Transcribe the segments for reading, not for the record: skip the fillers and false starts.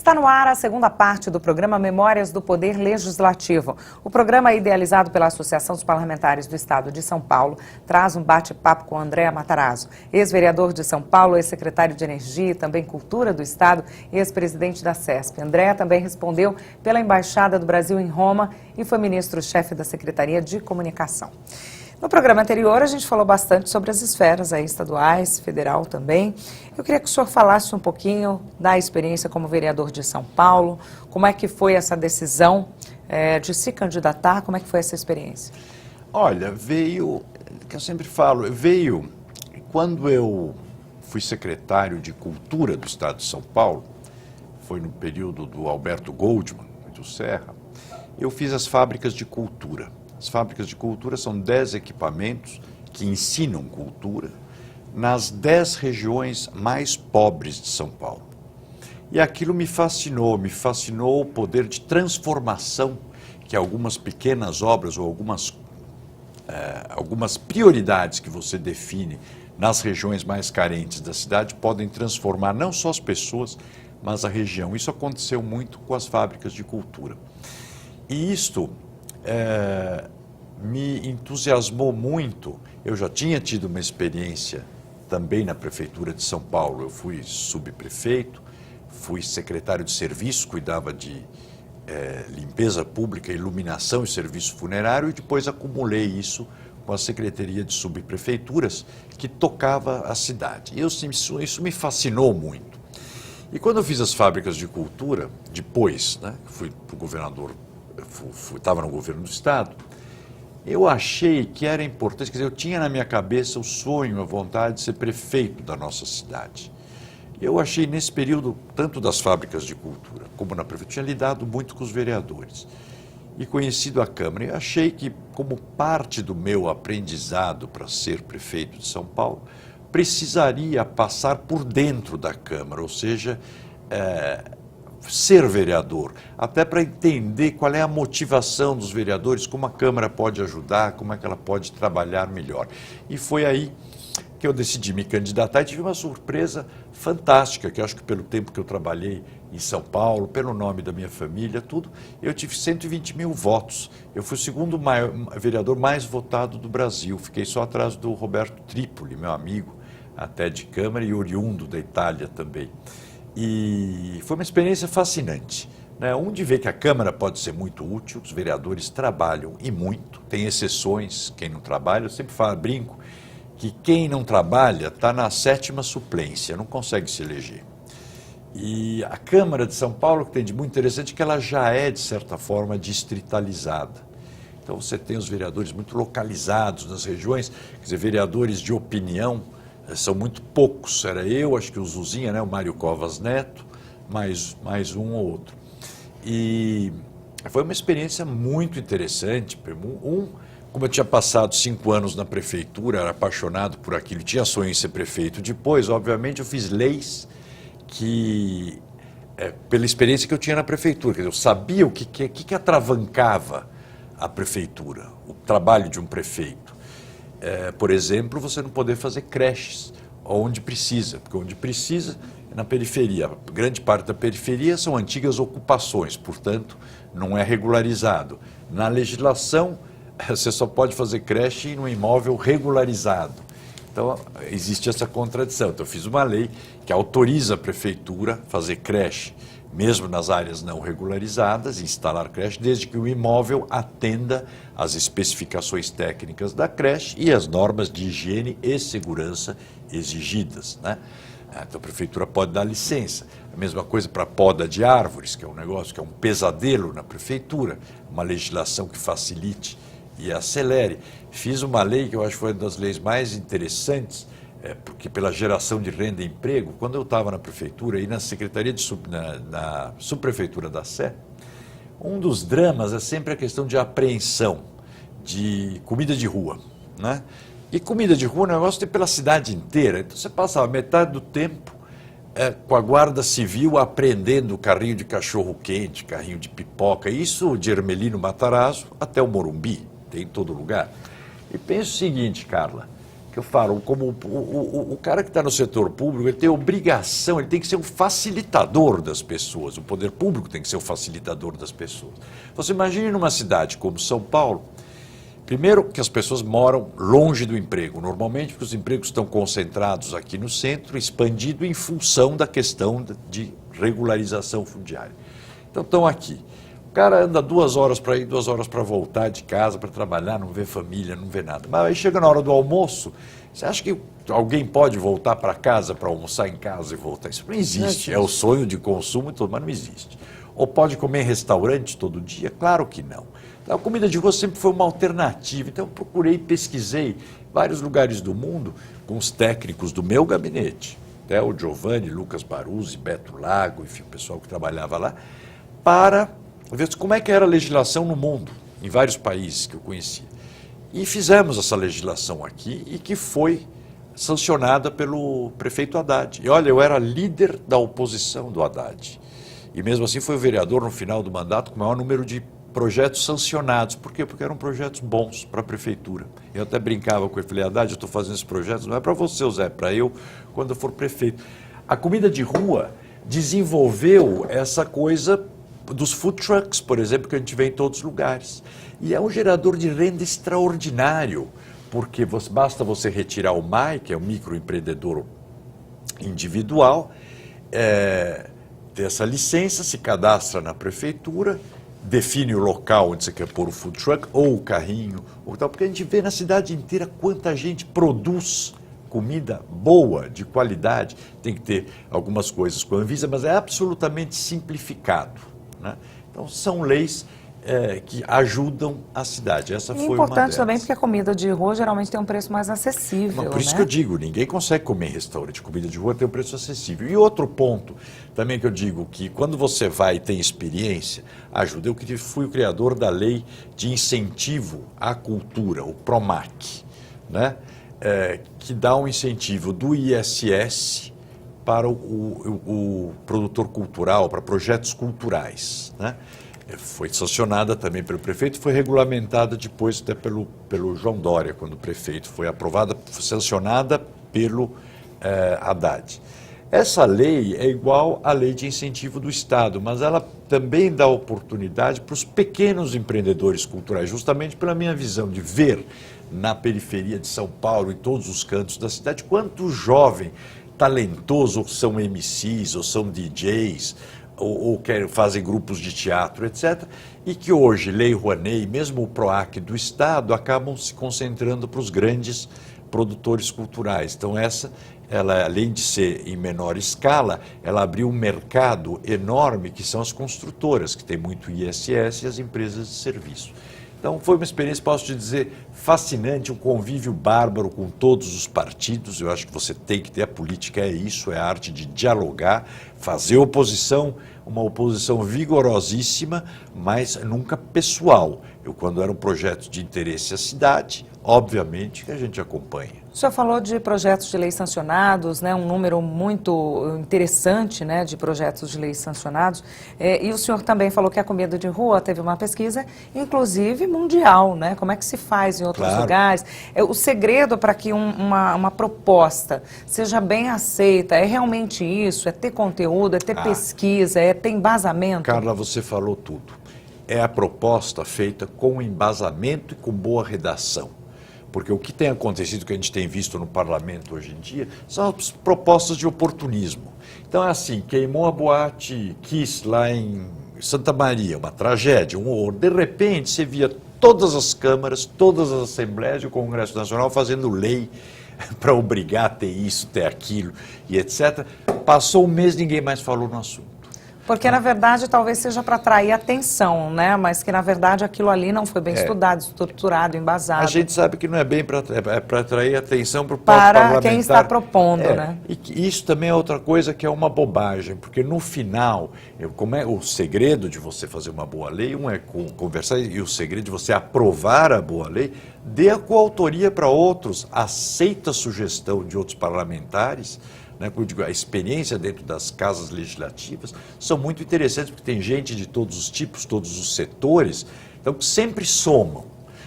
Está no ar a segunda parte do programa Memórias do Poder Legislativo. O programa, idealizado pela Associação dos Parlamentares do Estado de São Paulo, traz um bate-papo com André Matarazzo, ex-vereador de São Paulo, ex-secretário de Energia e também Cultura do Estado e ex-presidente da CESP. André também respondeu pela Embaixada do Brasil em Roma e foi ministro-chefe da Secretaria de Comunicação. No programa anterior, a gente falou bastante sobre as esferas aí, estaduais, federal também. Eu queria que o senhor falasse um pouquinho da experiência como vereador de São Paulo, como é que foi essa decisão de se candidatar, como é que foi essa experiência? Olha, veio, que eu sempre falo, veio quando eu fui secretário de Cultura do Estado de São Paulo, foi no período do Alberto Goldman, do Serra, eu fiz as fábricas de cultura. As fábricas de cultura são 10 equipamentos que ensinam cultura nas 10 regiões mais pobres de São Paulo. E aquilo me fascinou o poder de transformação que algumas pequenas obras ou algumas prioridades que você define nas regiões mais carentes da cidade podem transformar não só as pessoas, mas a região. Isso aconteceu muito com as fábricas de cultura. E isto me entusiasmou muito. Eu já tinha tido uma experiência também na Prefeitura de São Paulo. Eu fui subprefeito, fui secretário de serviço, cuidava de limpeza pública, iluminação e serviço funerário, e depois acumulei isso com a Secretaria de Subprefeituras, que tocava a cidade. E isso me fascinou muito. E quando eu fiz as fábricas de cultura, depois, fui para o governador, estava no governo do Estado, eu achei que era importante, quer dizer, eu tinha na minha cabeça o sonho, a vontade de ser prefeito da nossa cidade. Eu achei nesse período, tanto das fábricas de cultura como na prefeitura, tinha lidado muito com os vereadores e conhecido a Câmara. Eu achei que, como parte do meu aprendizado para ser prefeito de São Paulo, precisaria passar por dentro da Câmara, ou seja, ser vereador, até para entender qual é a motivação dos vereadores, como a Câmara pode ajudar, como é que ela pode trabalhar melhor. E foi aí que eu decidi me candidatar e tive uma surpresa fantástica, que eu acho que pelo tempo que eu trabalhei em São Paulo, pelo nome da minha família, tudo, eu tive 120 mil votos. Eu fui o segundo vereador mais votado do Brasil, fiquei só atrás do Roberto Trípoli, meu amigo, até de Câmara e oriundo da Itália também. E foi uma experiência fascinante, né? De ver que a Câmara pode ser muito útil, os vereadores trabalham e muito, tem exceções, quem não trabalha, eu sempre brinco que quem não trabalha está na 7ª suplência, não consegue se eleger. E a Câmara de São Paulo, que tem de muito interessante, é que ela já é, de certa forma, distritalizada. Então você tem os vereadores muito localizados nas regiões, quer dizer, vereadores de opinião, são muito poucos, era eu, acho que o Zuzinha, o Mário Covas Neto, mais um ou outro. E foi uma experiência muito interessante. Como eu tinha passado 5 anos na prefeitura, era apaixonado por aquilo, tinha sonho em ser prefeito. Depois, obviamente, eu fiz leis que, pela experiência que eu tinha na prefeitura, quer dizer, eu sabia o que atravancava a prefeitura, o trabalho de um prefeito. Por exemplo, você não poder fazer creches onde precisa, porque onde precisa é na periferia. Grande parte da periferia são antigas ocupações, portanto, não é regularizado. Na legislação, você só pode fazer creche em um imóvel regularizado. Então, existe essa contradição. Então, eu fiz uma lei que autoriza a prefeitura a fazer creche, mesmo nas áreas não regularizadas, instalar creche, desde que o imóvel atenda às especificações técnicas da creche e às normas de higiene e segurança exigidas, né? Então a prefeitura pode dar licença. A mesma coisa para a poda de árvores, que é um negócio que é um pesadelo na prefeitura, uma legislação que facilite e acelere. Fiz uma lei que eu acho que foi uma das leis mais interessantes, porque pela geração de renda e emprego, quando eu estava na prefeitura e na Secretaria na subprefeitura da Sé, um dos dramas é sempre a questão de apreensão de comida de rua, né? E comida de rua é um negócio que tem pela cidade inteira, então você passa metade do tempo com a Guarda Civil apreendendo carrinho de cachorro-quente, carrinho de pipoca, isso de Hermelino Matarazzo até o Morumbi, tem em todo lugar. E pensa o seguinte, Carla, que eu falo, como o cara que está no setor público, ele tem obrigação, ele tem que ser um facilitador das pessoas. O poder público tem que ser o facilitador das pessoas. Você imagine numa cidade como São Paulo, primeiro que as pessoas moram longe do emprego, normalmente porque os empregos estão concentrados aqui no centro, expandido em função da questão de regularização fundiária. Então estão aqui. O cara anda 2 horas para ir, 2 horas para voltar de casa, para trabalhar, não vê família, não vê nada. Mas aí chega na hora do almoço, você acha que alguém pode voltar para casa para almoçar em casa e voltar? Isso não existe. É o sonho de consumo e tudo, mas não existe. Ou pode comer em restaurante todo dia? Claro que não. Então, a comida de rua sempre foi uma alternativa. Então eu procurei, pesquisei vários lugares do mundo com os técnicos do meu gabinete, até o Giovanni, Lucas Baruzzi, Beto Lago, enfim, o pessoal que trabalhava lá, para ver como é que era a legislação no mundo, em vários países que eu conhecia. E fizemos essa legislação aqui e que foi sancionada pelo prefeito Haddad. E olha, eu era líder da oposição do Haddad. E mesmo assim foi o vereador no final do mandato com o maior número de projetos sancionados. Por quê? Porque eram projetos bons para a prefeitura. Eu até brincava com ele, falei, Haddad, eu estou fazendo esses projetos, não é para você, Zé, é para eu, quando eu for prefeito. A comida de rua desenvolveu essa coisa dos food trucks, por exemplo, que a gente vê em todos os lugares. E é um gerador de renda extraordinário, porque basta você retirar o MAI, que é o microempreendedor individual, ter essa licença, se cadastra na prefeitura, define o local onde você quer pôr o food truck, ou o carrinho, ou tal, porque a gente vê na cidade inteira quanta gente produz comida boa, de qualidade. Tem que ter algumas coisas com a Anvisa, mas é absolutamente simplificado, né? Então, são leis que ajudam a cidade. Essa foi uma delas. Importante também porque a comida de rua geralmente tem um preço mais acessível. Mas por isso né? que eu digo, ninguém consegue comer em restaurante. Comida de rua tem um preço acessível. E outro ponto também que eu digo, que quando você vai e tem experiência, ajuda. Eu fui o criador da lei de incentivo à cultura, o PROMAC, né? Que dá um incentivo do ISS para o produtor cultural, para projetos culturais, né? Foi sancionada também pelo prefeito, foi regulamentada depois até pelo João Dória, quando o prefeito foi aprovada, foi sancionada pelo Haddad. Essa lei é igual à lei de incentivo do Estado, mas ela também dá oportunidade para os pequenos empreendedores culturais, justamente pela minha visão de ver na periferia de São Paulo, em todos os cantos da cidade, quanto jovem, talentoso, ou são MCs, ou são DJs, ou fazem grupos de teatro, etc., e que hoje, Lei Rouanet, mesmo o PROAC do Estado, acabam se concentrando para os grandes produtores culturais. Então, ela, além de ser em menor escala, ela abriu um mercado enorme, que são as construtoras, que tem muito ISS, e as empresas de serviço. Então, foi uma experiência, posso te dizer, fascinante, um convívio bárbaro com todos os partidos. Eu acho que você tem que ter, a política é isso, é a arte de dialogar, fazer oposição, uma oposição vigorosíssima, mas nunca pessoal. Quando era um projeto de interesse à cidade, obviamente que a gente acompanha. O senhor falou de projetos de lei sancionados, né, um número muito interessante, né, de projetos de lei sancionados, e o senhor também falou que a comida de rua teve uma pesquisa, inclusive mundial, né, como é que se faz em outros lugares. O segredo para que uma proposta seja bem aceita é realmente isso, é ter conteúdo, é ter pesquisa, é ter embasamento? Carla, você falou tudo. É a proposta feita com embasamento e com boa redação. Porque o que tem acontecido, que a gente tem visto no parlamento hoje em dia, são as propostas de oportunismo. Então é assim, queimou a boate Kiss lá em Santa Maria, uma tragédia, um horror. De repente você via todas as câmaras, todas as assembleias e o Congresso Nacional fazendo lei para obrigar a ter isso, ter aquilo e etc. Passou um mês, ninguém mais falou no assunto. Porque, na verdade, talvez seja para atrair atenção, né? Mas que, na verdade, aquilo ali não foi bem estudado, estruturado, embasado. A gente sabe que não é bem para atrair atenção para o parlamentar. Para quem está propondo, né? E isso também é outra coisa que é uma bobagem, porque no final, como é o segredo de você fazer uma boa lei, conversar, e o segredo de você aprovar a boa lei, dê a coautoria para outros, aceita a sugestão de outros parlamentares, né, como eu digo, a experiência dentro das casas legislativas são muito interessantes, porque tem gente de todos os tipos, todos os setores, então sempre somam.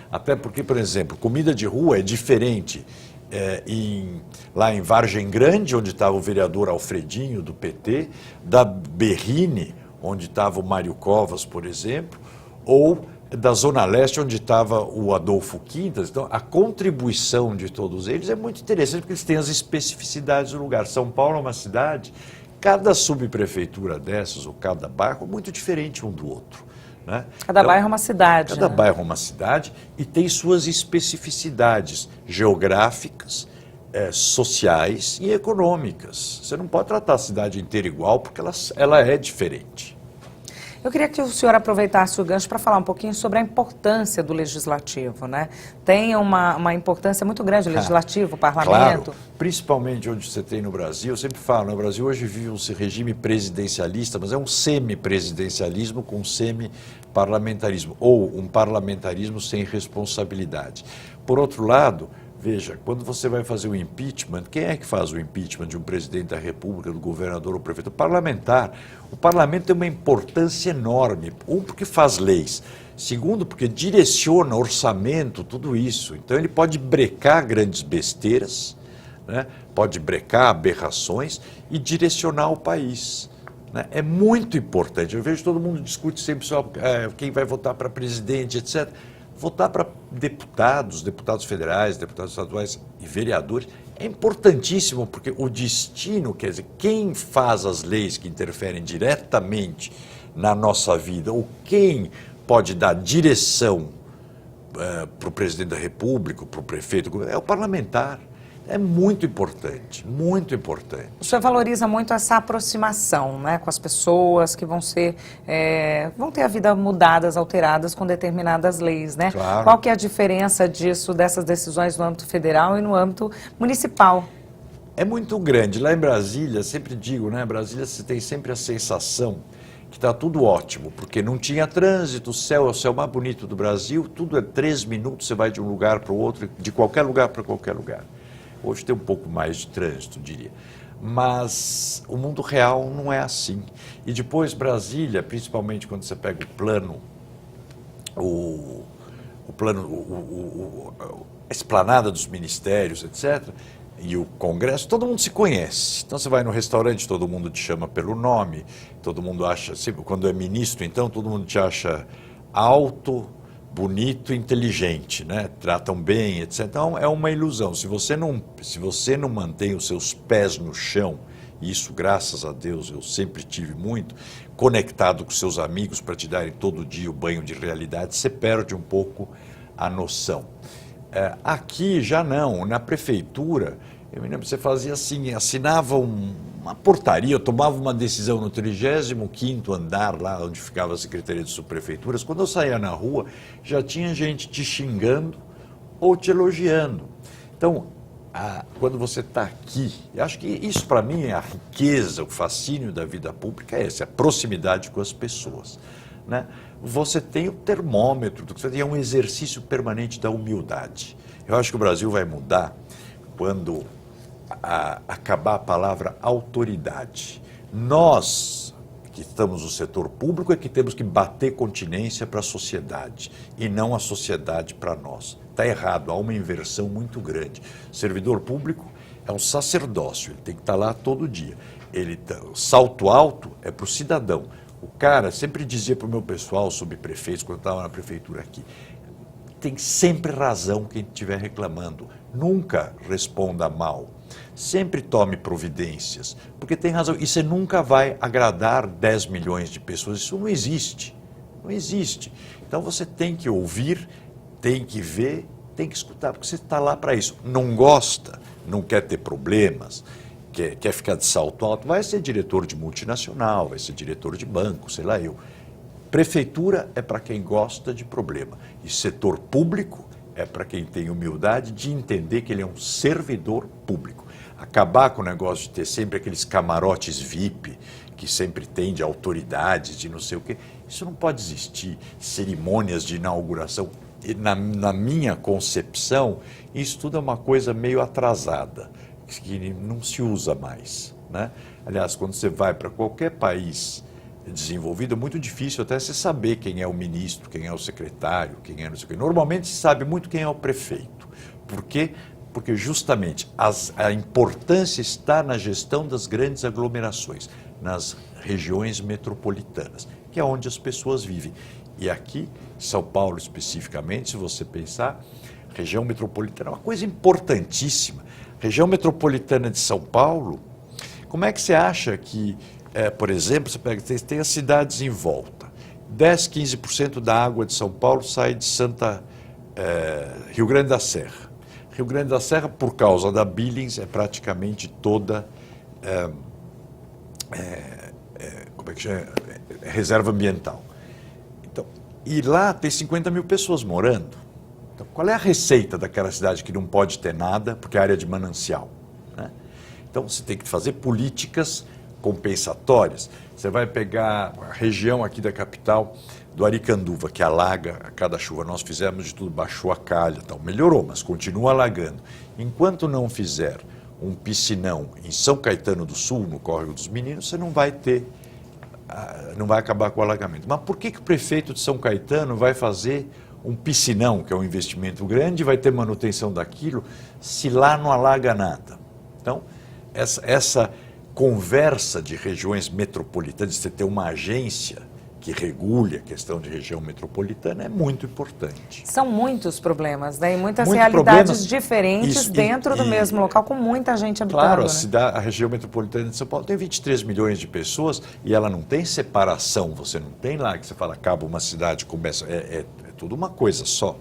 Até porque, por exemplo, comida de rua é diferente lá em Vargem Grande, onde estava o vereador Alfredinho, do PT, da Berrini, onde estava o Mário Covas, por exemplo, ou da Zona Leste, onde estava o Adolfo Quintas. Então, a contribuição de todos eles é muito interessante, porque eles têm as especificidades do lugar. São Paulo é uma cidade, cada subprefeitura dessas, ou cada bairro, é muito diferente um do outro. Né? Cada bairro é uma cidade. Cada né? bairro é uma cidade e tem suas especificidades geográficas, sociais e econômicas. Você não pode tratar a cidade inteira igual, porque ela é diferente. Eu queria que o senhor aproveitasse o gancho para falar um pouquinho sobre a importância do legislativo, né? Tem uma importância muito grande o legislativo, o parlamento. Claro, principalmente onde você tem no Brasil, eu sempre falo, o Brasil hoje vive um regime presidencialista, mas é um semi-presidencialismo com semi-parlamentarismo, ou um parlamentarismo sem responsabilidade. Por outro lado, veja, quando você vai fazer o impeachment, quem é que faz o impeachment de um presidente da República, do governador ou prefeito? O parlamentar. O parlamento tem uma importância enorme. Um, porque faz leis. Segundo, porque direciona orçamento, tudo isso. Então, ele pode brecar grandes besteiras, né? Pode brecar aberrações e direcionar o país. Né? É muito importante. Eu vejo todo mundo discute sempre sobre quem vai votar para presidente, etc. Votar para deputados federais, deputados estaduais e vereadores é importantíssimo, porque o destino, quer dizer, quem faz as leis que interferem diretamente na nossa vida, ou quem pode dar direção para o presidente da República, para o prefeito, é o parlamentar. É muito importante, muito importante. O senhor valoriza muito essa aproximação, né, com as pessoas que vão ter a vida mudadas, alteradas com determinadas leis, né? Claro. Qual que é a diferença disso, dessas decisões no âmbito federal e no âmbito municipal? É muito grande. Lá em Brasília, sempre digo, né, Brasília você tem sempre a sensação que está tudo ótimo, porque não tinha trânsito, o céu é o céu mais bonito do Brasil, tudo é 3 minutos, você vai de um lugar para o outro, de qualquer lugar para qualquer lugar. Hoje tem um pouco mais de trânsito, diria. Mas o mundo real não é assim. E depois Brasília, principalmente quando você pega a esplanada dos ministérios, etc., e o Congresso, todo mundo se conhece. Então você vai no restaurante, todo mundo te chama pelo nome, todo mundo acha, quando é ministro, então todo mundo te acha alto, bonito, inteligente, né? Tratam bem, etc. Então é uma ilusão. Se você não mantém os seus pés no chão, e isso, graças a Deus, eu sempre tive muito, conectado com seus amigos para te darem todo dia o banho de realidade, você perde um pouco a noção. Aqui já não, na prefeitura, eu me lembro, você fazia assim, assinava uma portaria, eu tomava uma decisão no 35º andar, lá onde ficava a Secretaria de Subprefeituras. Quando eu saía na rua, já tinha gente te xingando ou te elogiando. Então, quando você está aqui, eu acho que isso para mim é a riqueza, o fascínio da vida pública, é esse, a proximidade com as pessoas. Né? Você tem o termômetro, você tem um exercício permanente da humildade. Eu acho que o Brasil vai mudar quando acabar a palavra autoridade. Nós, que estamos no setor público, é que temos que bater continência para a sociedade e não a sociedade para nós. Está errado, há uma inversão muito grande. O servidor público é um sacerdócio, ele tem que estar lá todo dia. O salto alto é para o cidadão. O cara sempre dizia para o meu pessoal, subprefeitos, quando eu estava na prefeitura aqui, tem sempre razão quem estiver reclamando. Nunca responda mal. Sempre tome providências, porque tem razão. E você nunca vai agradar 10 milhões de pessoas. Isso não existe. Não existe. Então você tem que ouvir, tem que ver, tem que escutar, porque você está lá para isso. Não gosta, não quer ter problemas, quer ficar de salto alto, vai ser diretor de multinacional, vai ser diretor de banco, sei lá eu. Prefeitura é para quem gosta de problema. E setor público é para quem tem humildade de entender que ele é um servidor público. Acabar com o negócio de ter sempre aqueles camarotes VIP, que sempre tem de autoridades, de não sei o quê, isso não pode existir. Cerimônias de inauguração. E na minha concepção, isso tudo é uma coisa meio atrasada, que não se usa mais. Né? Aliás, quando você vai para qualquer país desenvolvido, é muito difícil até você saber quem é o ministro, quem é o secretário, quem é não sei o quê. Normalmente se sabe muito quem é o prefeito, porque Porque justamente a importância está na gestão das grandes aglomerações, nas regiões metropolitanas, que é onde as pessoas vivem. E aqui, São Paulo especificamente, se você pensar, região metropolitana é uma coisa importantíssima. Região metropolitana de São Paulo, como é que você acha que, por exemplo, você pega, tem as cidades em volta, 10, 15% da água de São Paulo sai de Rio Grande da Serra. Rio Grande da Serra, por causa da Billings, é praticamente toda como é que chama? Reserva ambiental. Então, e lá tem 50 mil pessoas morando. Então, qual é a receita daquela cidade que não pode ter nada, porque é área de manancial? Né? Então, você tem que fazer políticas compensatórias. Você vai pegar a região aqui da capital, do Aricanduva, que alaga a cada chuva. Nós fizemos de tudo, baixou a calha, tal, melhorou, mas continua alagando. Enquanto não fizer um piscinão em São Caetano do Sul, no Córrego dos Meninos, você não vai ter, não vai acabar com o alagamento. Mas por que o prefeito de São Caetano vai fazer um piscinão, que é um investimento grande, e vai ter manutenção daquilo, se lá não alaga nada? Então, essa conversa de regiões metropolitanas, de você ter uma agência que regule a questão de região metropolitana, é muito importante. São muitos problemas, né? E muitas Muitos realidades diferentes isso, dentro do mesmo local, com muita gente habitando. Claro, né? a região metropolitana de São Paulo tem 23 milhões de pessoas e ela não tem separação, você não tem lá que você fala, acaba uma cidade, começa, é tudo uma coisa só.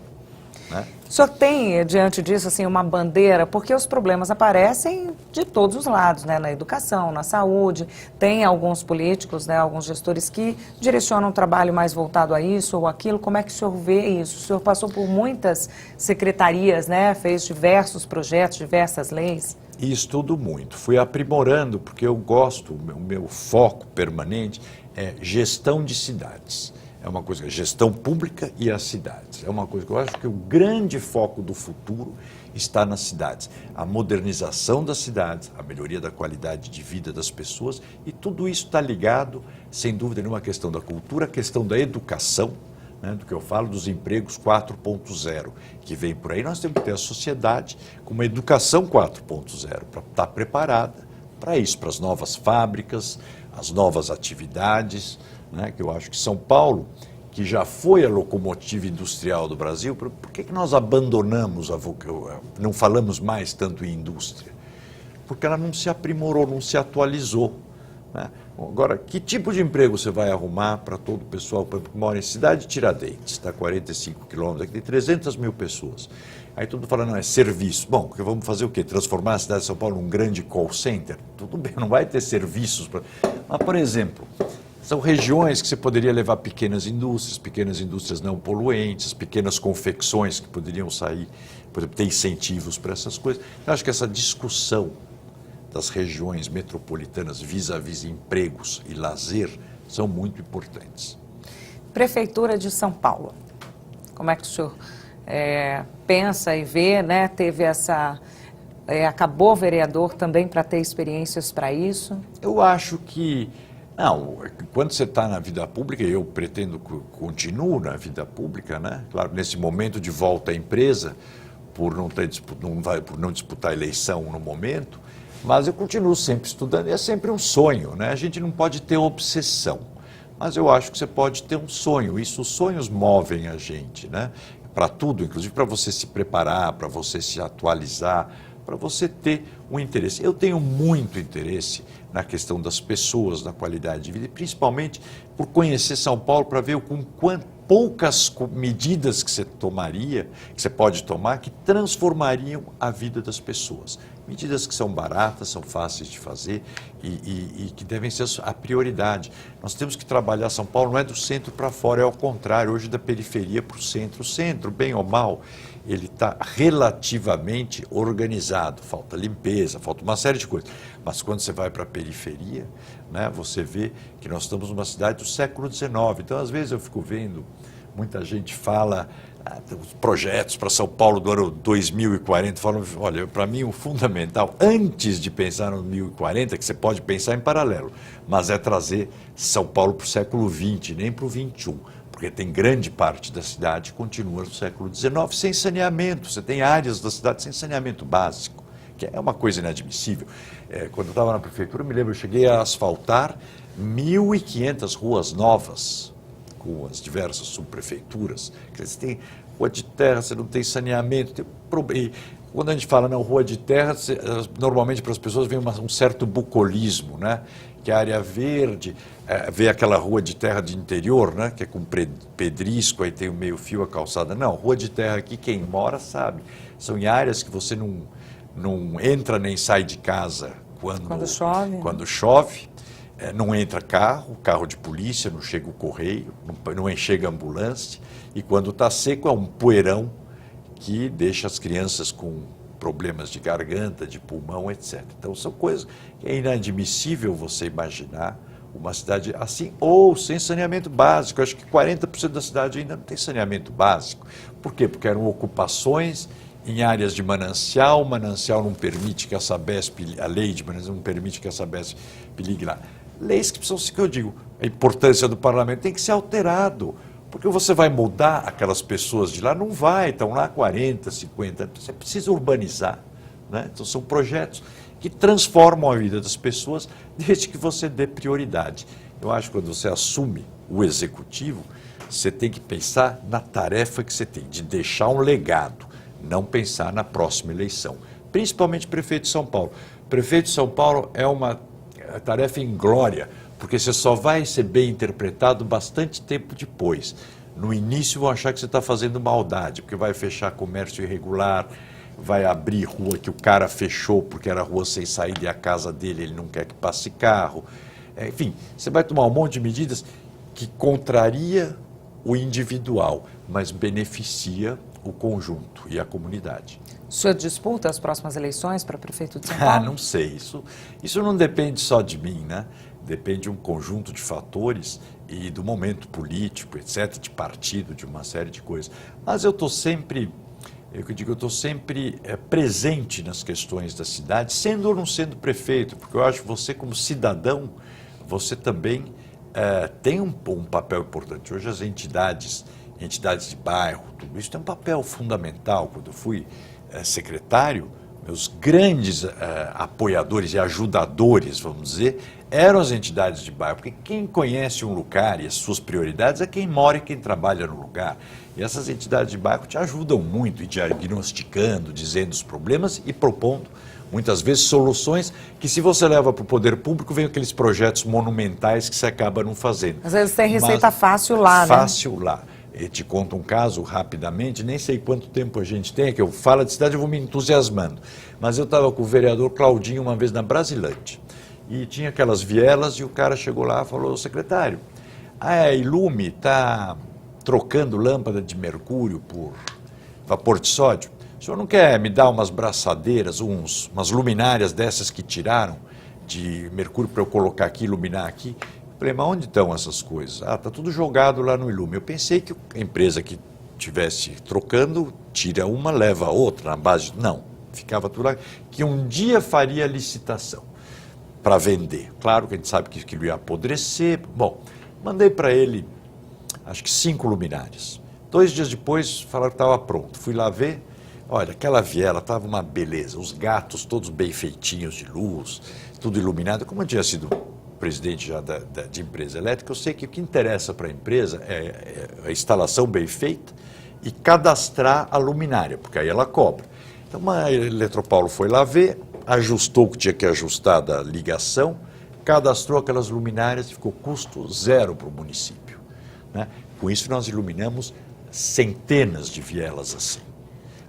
Né? O senhor tem, diante disso, assim, uma bandeira, porque os problemas aparecem de todos os lados, né? Na educação, na saúde, tem alguns políticos, né? Alguns gestores que direcionam um trabalho mais voltado a isso ou aquilo. Como é que o senhor vê isso? O senhor passou por muitas secretarias, né? Fez diversos projetos, diversas leis. E estudo muito, fui aprimorando, porque eu gosto, o meu foco permanente é gestão de cidades. É uma coisa, gestão pública e as cidades. É uma coisa que eu acho que o grande foco do futuro está nas cidades. A modernização das cidades, a melhoria da qualidade de vida das pessoas, e tudo isso está ligado, sem dúvida nenhuma, à questão da cultura, à questão da educação, né, do que eu falo dos empregos 4.0, que vem por aí. Nós temos que ter a sociedade com uma educação 4.0, para estar preparada para isso, para as novas fábricas, as novas atividades, né, que eu acho que São Paulo, que já foi a locomotiva industrial do Brasil, por que nós abandonamos não falamos mais tanto em indústria? Porque ela não se aprimorou, não se atualizou. Né? Agora, que tipo de emprego você vai arrumar para todo o pessoal que mora em cidade de Tiradentes, está a 45 quilômetros, aqui tem 300 mil pessoas. Aí todo mundo fala, não, é serviço. Bom, vamos fazer o quê? Transformar a cidade de São Paulo num grande call center? Tudo bem, não vai ter serviços. Mas, por exemplo, são regiões que você poderia levar pequenas indústrias não poluentes, pequenas confecções que poderiam sair, por exemplo, ter incentivos para essas coisas. Eu acho que essa discussão das regiões metropolitanas vis-à-vis empregos e lazer são muito importantes. Prefeitura de São Paulo, como é que o senhor pensa e vê, né? Teve acabou vereador também para ter experiências para isso? Eu acho que não, quando você está na vida pública, eu pretendo que continuo na vida pública, né? Claro, nesse momento de volta à empresa, por não disputar a eleição no momento, mas eu continuo sempre estudando, é sempre um sonho, né? A gente não pode ter obsessão, mas eu acho que você pode ter um sonho, os sonhos movem a gente, né? Para tudo, inclusive para você se preparar, para você se atualizar, para você ter um interesse. Eu tenho muito interesse na questão das pessoas, na qualidade de vida, e principalmente por conhecer São Paulo, para ver com poucas medidas que você tomaria, que você pode tomar, que transformariam a vida das pessoas. Medidas que são baratas, são fáceis de fazer e que devem ser a prioridade. Nós temos que trabalhar São Paulo, não é do centro para fora, é ao contrário, hoje da periferia para o centro. O centro, bem ou mal, ele está relativamente organizado, falta limpeza, falta uma série de coisas. Mas quando você vai para a periferia, né, você vê que nós estamos numa cidade do século XIX. Então, às vezes eu fico vendo, muita gente fala os projetos para São Paulo do ano 2040, falam, olha, para mim o fundamental, antes de pensar no 2040, que você pode pensar em paralelo, mas é trazer São Paulo para o século XX, nem para o XXI. porque tem grande parte da cidade que continua no século XIX sem saneamento. Você tem áreas da cidade sem saneamento básico, que é uma coisa inadmissível. Quando eu estava na prefeitura, eu me lembro, eu cheguei a asfaltar 1.500 ruas novas, com as diversas subprefeituras. Você tem rua de terra, você não tem saneamento, tem problema. Quando a gente fala, não, rua de terra, normalmente para as pessoas vem um certo bucolismo, né? Que a área verde, vê aquela rua de terra de interior, né? Que é com pedrisco, aí tem o meio fio, a calçada. Não, rua de terra aqui, quem mora sabe. São em áreas que você não entra nem sai de casa quando chove. Quando chove. Não entra carro de polícia, não chega o correio, não chega a ambulância. E quando está seco é um poeirão que deixa as crianças com problemas de garganta, de pulmão, etc. Então são coisas que é inadmissível você imaginar uma cidade assim, ou sem saneamento básico. Eu acho que 40% da cidade ainda não tem saneamento básico. Por quê? Porque eram ocupações em áreas de manancial, o manancial não permite que a Sabesp, a lei de manancial não permite que a Sabesp ligue lá. Leis que precisam ser, que eu digo, a importância do parlamento tem que ser alterado. Porque você vai mudar aquelas pessoas de lá? Não vai, estão lá 40, 50 anos. Você precisa urbanizar, né? Então são projetos que transformam a vida das pessoas desde que você dê prioridade. Eu acho que quando você assume o executivo, você tem que pensar na tarefa que você tem, de deixar um legado, não pensar na próxima eleição. Principalmente prefeito de São Paulo. Prefeito de São Paulo é uma tarefa inglória, porque você só vai ser bem interpretado bastante tempo depois. No início vão achar que você está fazendo maldade, porque vai fechar comércio irregular, vai abrir rua que o cara fechou porque era rua sem saída e a casa dele ele não quer que passe carro. Enfim, você vai tomar um monte de medidas que contraria o individual, mas beneficia o conjunto e a comunidade. O senhor disputa as próximas eleições para prefeito de São Paulo? Não sei, isso não depende só de mim, né? Depende de um conjunto de fatores e do momento político, etc., de partido, de uma série de coisas. Mas eu estou sempre, presente nas questões da cidade, sendo ou não sendo prefeito, porque eu acho que você, como cidadão, você também tem um papel importante. Hoje as entidades de bairro, tudo isso tem um papel fundamental. Quando eu fui secretário, meus grandes apoiadores e ajudadores, vamos dizer, eram as entidades de bairro, porque quem conhece um lugar e as suas prioridades é quem mora e quem trabalha no lugar. E essas entidades de bairro te ajudam muito, diagnosticando, dizendo os problemas e propondo, muitas vezes, soluções que, se você leva para o poder público, vem aqueles projetos monumentais que você acaba não fazendo. Às vezes tem receita fácil lá, né? Fácil lá. Eu te conto um caso rapidamente, nem sei quanto tempo a gente tem, que eu falo de cidade, eu vou me entusiasmando. Mas eu estava com o vereador Claudinho uma vez na Brasilândia, e tinha aquelas vielas, e o cara chegou lá e falou: secretário, a Ilume está trocando lâmpada de mercúrio por vapor de sódio. O senhor não quer me dar umas braçadeiras, umas luminárias dessas que tiraram de mercúrio para eu colocar aqui, iluminar aqui? Falei, mas onde estão essas coisas? Está tudo jogado lá no Ilume. Eu pensei que a empresa que estivesse trocando, tira uma, leva a outra, na base... Não, ficava tudo lá. Que um dia faria licitação para vender. Claro que a gente sabe que aquilo ia apodrecer. Bom, mandei para ele, acho que 5 luminárias. 2 dias depois, falaram que estava pronto. Fui lá ver, olha, aquela viela estava uma beleza. Os gatos todos bem feitinhos de luz, tudo iluminado. Como eu tinha sido presidente já de empresa elétrica, eu sei que o que interessa para a empresa é a instalação bem feita e cadastrar a luminária, porque aí ela cobra. Então a Eletropaulo foi lá ver, ajustou o que tinha que ajustar da ligação, cadastrou aquelas luminárias e ficou custo zero para o município, né? Com isso nós iluminamos centenas de vielas assim.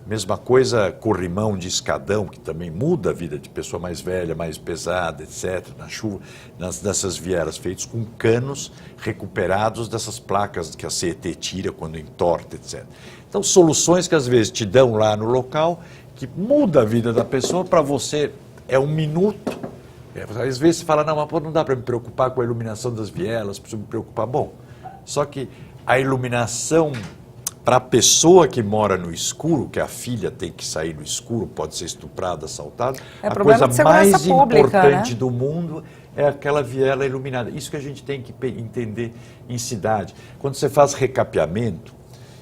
Mesma coisa, corrimão de escadão, que também muda a vida de pessoa mais velha, mais pesada, etc., na chuva, nessas vielas feitas com canos recuperados dessas placas que a CET tira quando entorta, etc. Então, soluções que às vezes te dão lá no local, que muda a vida da pessoa, para você é um minuto. Às vezes você fala, não, mas não dá para me preocupar com a iluminação das vielas, preciso me preocupar. Bom, só que a iluminação para a pessoa que mora no escuro, que a filha tem que sair no escuro, pode ser estuprada, assaltada, a coisa mais importante do mundo é aquela viela iluminada. Isso que a gente tem que entender em cidade. Quando você faz recapeamento,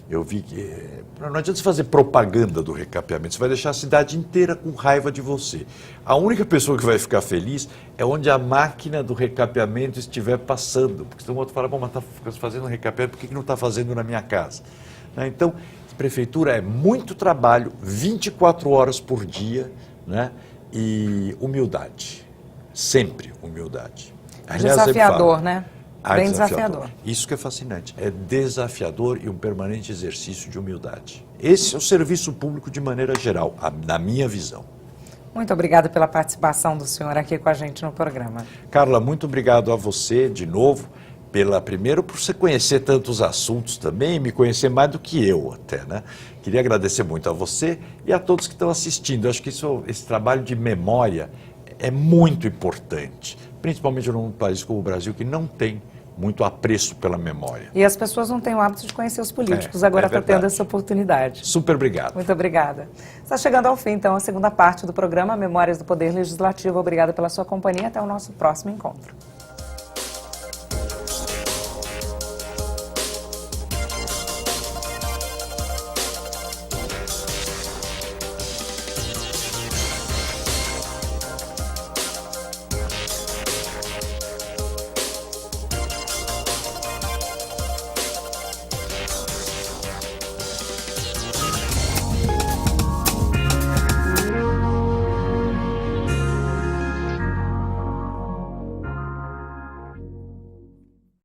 eu vi que não adianta você fazer propaganda do recapeamento, você vai deixar a cidade inteira com raiva de você. A única pessoa que vai ficar feliz é onde a máquina do recapeamento estiver passando. Porque senão o outro fala, bom, mas está fazendo recapeamento, por que não está fazendo na minha casa? Então, a prefeitura é muito trabalho, 24 horas por dia, né? E humildade, sempre humildade. Desafiador, né? Bem desafiador. Isso que é fascinante, é desafiador e um permanente exercício de humildade. Esse é o serviço público de maneira geral, na minha visão. Muito obrigada pela participação do senhor aqui com a gente no programa. Carla, muito obrigado a você de novo. Primeiro por você conhecer tantos assuntos também, e me conhecer mais do que eu até, né? Queria agradecer muito a você e a todos que estão assistindo. Eu acho que esse trabalho de memória é muito importante, principalmente num país como o Brasil, que não tem muito apreço pela memória. E as pessoas não têm o hábito de conhecer os políticos, agora está tendo essa oportunidade. Super obrigado. Muito obrigada. Está chegando ao fim, então, a segunda parte do programa Memórias do Poder Legislativo. Obrigada pela sua companhia. Até o nosso próximo encontro.